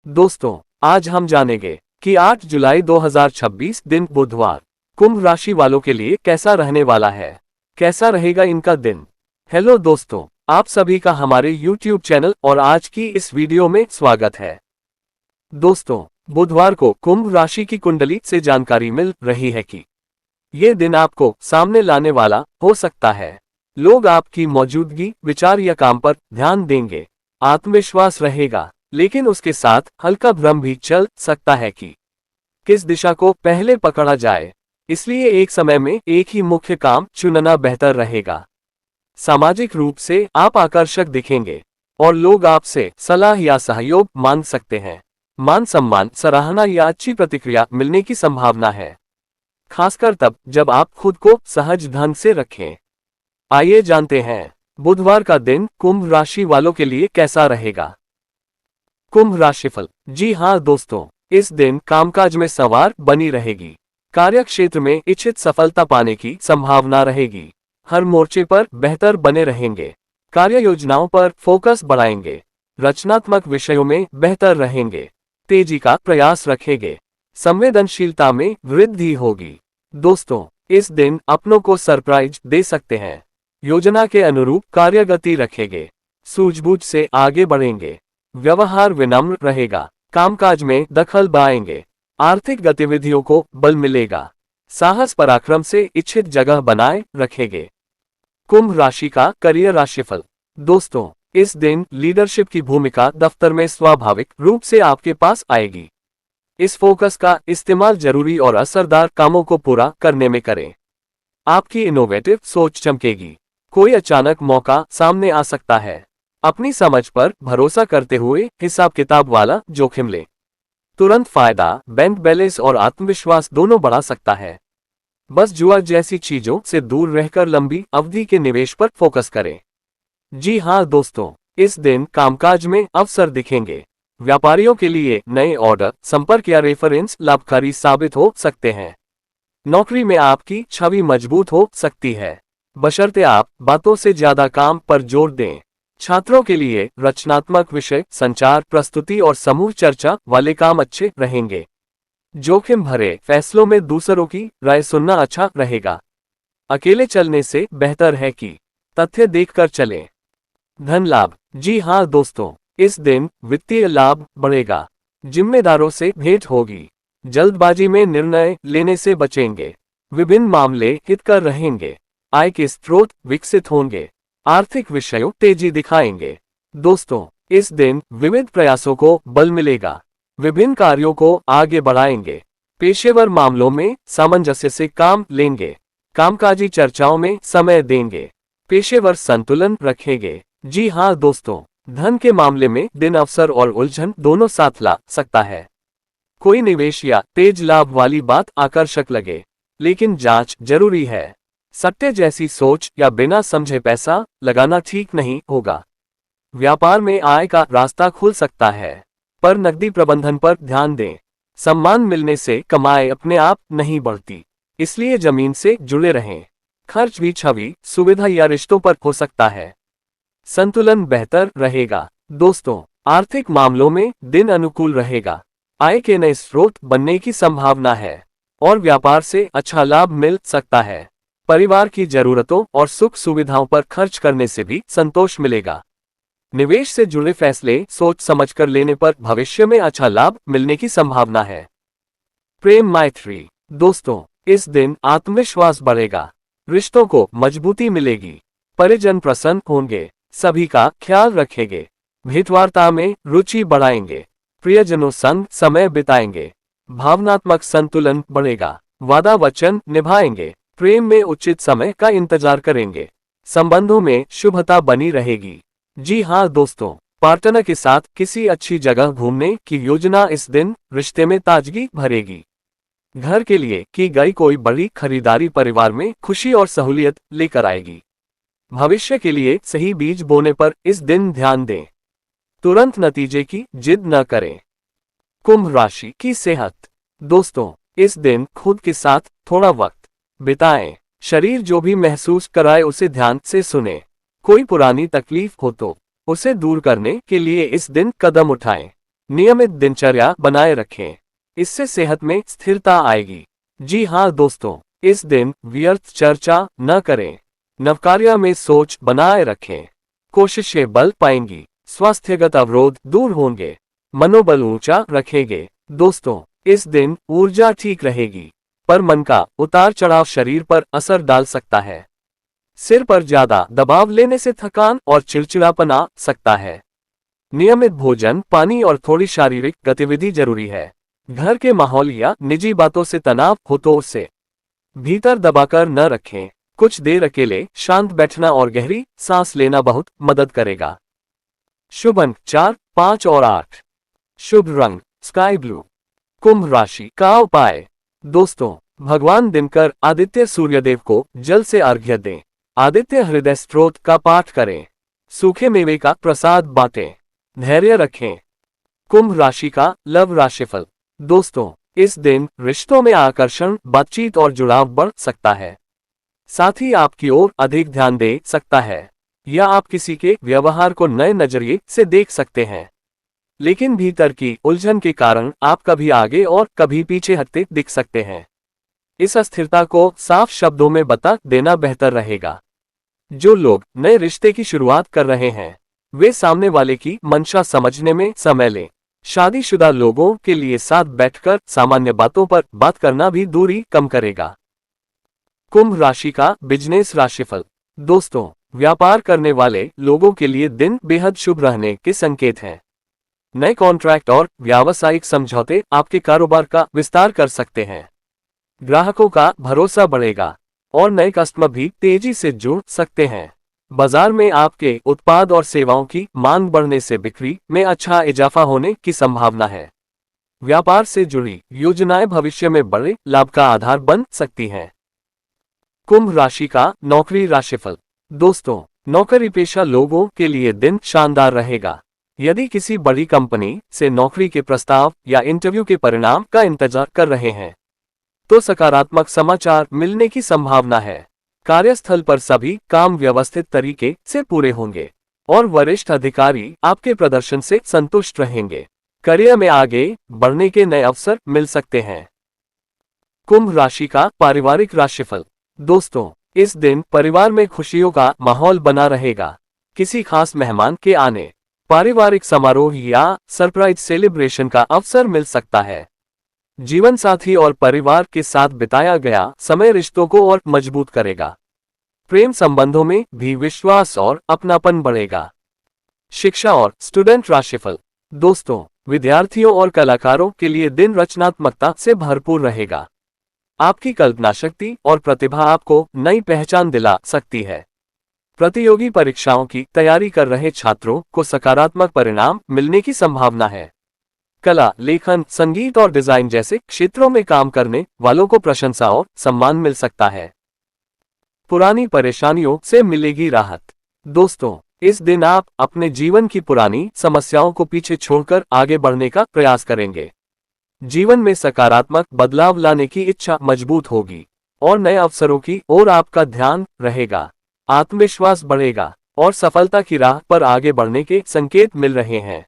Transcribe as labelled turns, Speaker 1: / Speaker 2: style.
Speaker 1: दोस्तों, आज हम जानेंगे कि 8 जुलाई 2026 दिन बुधवार कुंभ राशि वालों के लिए कैसा रहने वाला है। कैसा रहेगा इनका दिन। हेलो दोस्तों, आप सभी का हमारे YouTube चैनल और आज की इस वीडियो में स्वागत है। दोस्तों, बुधवार को कुंभ राशि की कुंडली से जानकारी मिल रही है कि ये दिन आपको सामने लाने वाला हो सकता है। लोग आपकी मौजूदगी, विचार या काम पर ध्यान देंगे। आत्मविश्वास रहेगा, लेकिन उसके साथ हल्का भ्रम भी चल सकता है कि किस दिशा को पहले पकड़ा जाए। इसलिए एक समय में एक ही मुख्य काम चुनना बेहतर रहेगा। सामाजिक रूप से आप आकर्षक दिखेंगे और लोग आपसे सलाह या सहयोग मांग सकते हैं। मान सम्मान, सराहना या अच्छी प्रतिक्रिया मिलने की संभावना है, खासकर तब जब आप खुद को सहज ढंग से रखें। आइए जानते हैं बुधवार का दिन कुंभ राशि वालों के लिए कैसा रहेगा। कुंभ राशिफल। जी हाँ दोस्तों, इस दिन कामकाज में सवार बनी रहेगी। कार्य क्षेत्र में इच्छित सफलता पाने की संभावना रहेगी। हर मोर्चे पर बेहतर बने रहेंगे। कार्य योजनाओं पर फोकस बढ़ाएंगे। रचनात्मक विषयों में बेहतर रहेंगे। तेजी का प्रयास रखेंगे। संवेदनशीलता में वृद्धि होगी। दोस्तों, इस दिन अपनों को सरप्राइज दे सकते हैं। योजना के अनुरूप कार्यगति रखेंगे। सूझबूझ से आगे बढ़ेंगे। व्यवहार विनम्र रहेगा। कामकाज में दखल पाएंगे। आर्थिक गतिविधियों को बल मिलेगा। साहस पराक्रम से इच्छित जगह बनाए रखेंगे। कुंभ राशि का करियर राशिफल। दोस्तों, इस दिन लीडरशिप की भूमिका दफ्तर में स्वाभाविक रूप से आपके पास आएगी। इस फोकस का इस्तेमाल जरूरी और असरदार कामों को पूरा करने में करें। आपकी इनोवेटिव सोच चमकेगी। कोई अचानक मौका सामने आ सकता है। अपनी समझ पर भरोसा करते हुए हिसाब किताब वाला जोखिम लें। तुरंत फायदा बैंक बैलेंस और आत्मविश्वास दोनों बढ़ा सकता है। बस जुआ जैसी चीजों से दूर रहकर लंबी अवधि के निवेश पर फोकस करें। जी हाँ दोस्तों, इस दिन कामकाज में अवसर दिखेंगे। व्यापारियों के लिए नए ऑर्डर, संपर्क या रेफरेंस लाभकारी साबित हो सकते हैं। नौकरी में आपकी छवि मजबूत हो सकती है, बशर्ते आप बातों से ज्यादा काम पर जोर दें। छात्रों के लिए रचनात्मक विषय, संचार, प्रस्तुति और समूह चर्चा वाले काम अच्छे रहेंगे। जोखिम भरे फैसलों में दूसरों की राय सुनना अच्छा रहेगा। अकेले चलने से बेहतर है कि तथ्य देखकर चलें। धन लाभ। जी हाँ दोस्तों, इस दिन वित्तीय लाभ बढ़ेगा। जिम्मेदारों से भेंट होगी। जल्दबाजी में निर्णय लेने से बचेंगे। विभिन्न मामले हितकर रहेंगे। आय के स्रोत विकसित होंगे। आर्थिक विषयों तेजी दिखाएंगे। दोस्तों, इस दिन विविध प्रयासों को बल मिलेगा। विभिन्न कार्यों को आगे बढ़ाएंगे। पेशेवर मामलों में सामंजस्य से काम लेंगे। कामकाजी चर्चाओं में समय देंगे। पेशेवर संतुलन रखेंगे। जी हाँ दोस्तों, धन के मामले में दिन अवसर और उलझन दोनों साथ ला सकता है। कोई निवेश या तेज लाभ वाली बात आकर्षक लगे, लेकिन जांच जरूरी है। सट्टे जैसी सोच या बिना समझे पैसा लगाना ठीक नहीं होगा। व्यापार में आय का रास्ता खुल सकता है, पर नकदी प्रबंधन पर ध्यान दें। सम्मान मिलने से कमाई अपने आप नहीं बढ़ती, इसलिए जमीन से जुड़े रहें। खर्च भी छवि, सुविधा या रिश्तों पर हो सकता है। संतुलन बेहतर रहेगा। दोस्तों, आर्थिक मामलों में दिन अनुकूल रहेगा। आय के नए स्रोत बनने की संभावना है और व्यापार से अच्छा लाभ मिल सकता है। परिवार की जरूरतों और सुख सुविधाओं पर खर्च करने से भी संतोष मिलेगा। निवेश से जुड़े फैसले सोच समझकर लेने पर भविष्य में अच्छा लाभ मिलने की संभावना है। प्रेम मैत्री। दोस्तों, इस दिन आत्मविश्वास बढ़ेगा। रिश्तों को मजबूती मिलेगी। परिजन प्रसन्न होंगे। सभी का ख्याल रखेंगे। भेंटवार्ता में रुचि बढ़ाएंगे। प्रियजनों संग समय बिताएंगे। भावनात्मक संतुलन बढ़ेगा। वादा वचन निभाएंगे। प्रेम में उचित समय का इंतजार करेंगे। संबंधों में शुभता बनी रहेगी। जी हाँ दोस्तों, पार्टनर के साथ किसी अच्छी जगह घूमने की योजना इस दिन रिश्ते में ताजगी भरेगी। घर के लिए की गई कोई बड़ी खरीदारी परिवार में खुशी और सहूलियत लेकर आएगी। भविष्य के लिए सही बीज बोने पर इस दिन ध्यान दें। तुरंत नतीजे की जिद न करें। कुंभ राशि की सेहत। दोस्तों, इस दिन खुद के साथ थोड़ा वक्त बिताएं। शरीर जो भी महसूस कराए उसे ध्यान से सुने। कोई पुरानी तकलीफ हो तो उसे दूर करने के लिए इस दिन कदम उठाएं। नियमित दिनचर्या बनाए रखें, इससे सेहत में स्थिरता आएगी। जी हाँ दोस्तों, इस दिन व्यर्थ चर्चा न करें, नवकार्य में सोच बनाए रखें, कोशिशें बल पाएंगी, स्वास्थ्यगत अवरोध दूर होंगे, मनोबल ऊंचा रखेंगे। दोस्तों, इस दिन ऊर्जा ठीक रहेगी, पर मन का उतार चढ़ाव शरीर पर असर डाल सकता है। सिर पर ज्यादा दबाव लेने से थकान और चिड़चिड़ापन आ सकता है। नियमित भोजन, पानी और थोड़ी शारीरिक गतिविधि जरूरी है। घर के माहौल या निजी बातों से तनाव हो तो उसे भीतर दबाकर न रखें। कुछ देर अकेले शांत बैठना और गहरी सांस लेना बहुत मदद करेगा। शुभ अंक 4, 5 और 8। शुभ रंग स्काई ब्लू। कुंभ राशि का उपाय। दोस्तों, भगवान दिनकर आदित्य सूर्यदेव को जल से अर्घ्य दें। आदित्य हृदय स्तोत्र का पाठ करें। सूखे मेवे का प्रसाद बांटें। धैर्य रखें। कुंभ राशि का लव राशिफल। दोस्तों, इस दिन रिश्तों में आकर्षण, बातचीत और जुड़ाव बढ़ सकता है। साथ ही आपकी ओर अधिक ध्यान दे सकता है, या आप किसी के व्यवहार को नए नजरिए से देख सकते हैं। लेकिन भीतर की उलझन के कारण आप कभी आगे और कभी पीछे हटते दिख सकते हैं। इस अस्थिरता को साफ शब्दों में बता देना बेहतर रहेगा। जो लोग नए रिश्ते की शुरुआत कर रहे हैं, वे सामने वाले की मंशा समझने में समय लें। शादीशुदा लोगों के लिए साथ बैठकर सामान्य बातों पर बात करना भी दूरी कम करेगा। कुंभ राशि का बिजनेस राशिफल। दोस्तों, व्यापार करने वाले लोगों के लिए दिन बेहद शुभ रहने के संकेत हैं। नए कॉन्ट्रैक्ट और व्यावसायिक समझौते आपके कारोबार का विस्तार कर सकते हैं। ग्राहकों का भरोसा बढ़ेगा और नए कस्टमर भी तेजी से जुड़ सकते हैं। बाजार में आपके उत्पाद और सेवाओं की मांग बढ़ने से बिक्री में अच्छा इजाफा होने की संभावना है। व्यापार से जुड़ी योजनाएं भविष्य में बड़े लाभ का आधार बन सकती हैं। कुंभ राशि का नौकरी राशिफल। दोस्तों, नौकरी पेशा लोगों के लिए दिन शानदार रहेगा। यदि किसी बड़ी कंपनी से नौकरी के प्रस्ताव या इंटरव्यू के परिणाम का इंतजार कर रहे हैं, तो सकारात्मक समाचार मिलने की संभावना है। कार्यस्थल पर सभी काम व्यवस्थित तरीके से पूरे होंगे और वरिष्ठ अधिकारी आपके प्रदर्शन से संतुष्ट रहेंगे। करियर में आगे बढ़ने के नए अवसर मिल सकते हैं। कुंभ राशि का पारिवारिक राशिफल। दोस्तों, इस दिन परिवार में खुशियों का माहौल बना रहेगा। किसी खास मेहमान के आने, पारिवारिक समारोह या सरप्राइज सेलिब्रेशन का अवसर मिल सकता है। जीवन साथी और परिवार के साथ बिताया गया समय रिश्तों को और मजबूत करेगा। प्रेम संबंधों में भी विश्वास और अपनापन बढ़ेगा। शिक्षा और स्टूडेंट राशिफल। दोस्तों, विद्यार्थियों और कलाकारों के लिए दिन रचनात्मकता से भरपूर रहेगा। आपकी कल्पना शक्ति और प्रतिभा आपको नई पहचान दिला सकती है। प्रतियोगी परीक्षाओं की तैयारी कर रहे छात्रों को सकारात्मक परिणाम मिलने की संभावना है। कला, लेखन, संगीत और डिजाइन जैसे क्षेत्रों में काम करने वालों को प्रशंसा और सम्मान मिल सकता है। पुरानी परेशानियों से मिलेगी राहत। दोस्तों, इस दिन आप अपने जीवन की पुरानी समस्याओं को पीछे छोड़कर आगे बढ़ने का प्रयास करेंगे। जीवन में सकारात्मक बदलाव लाने की इच्छा मजबूत होगी और नए अवसरों की ओर आपका ध्यान रहेगा। आत्मविश्वास बढ़ेगा और सफलता की राह पर आगे बढ़ने के संकेत मिल रहे हैं।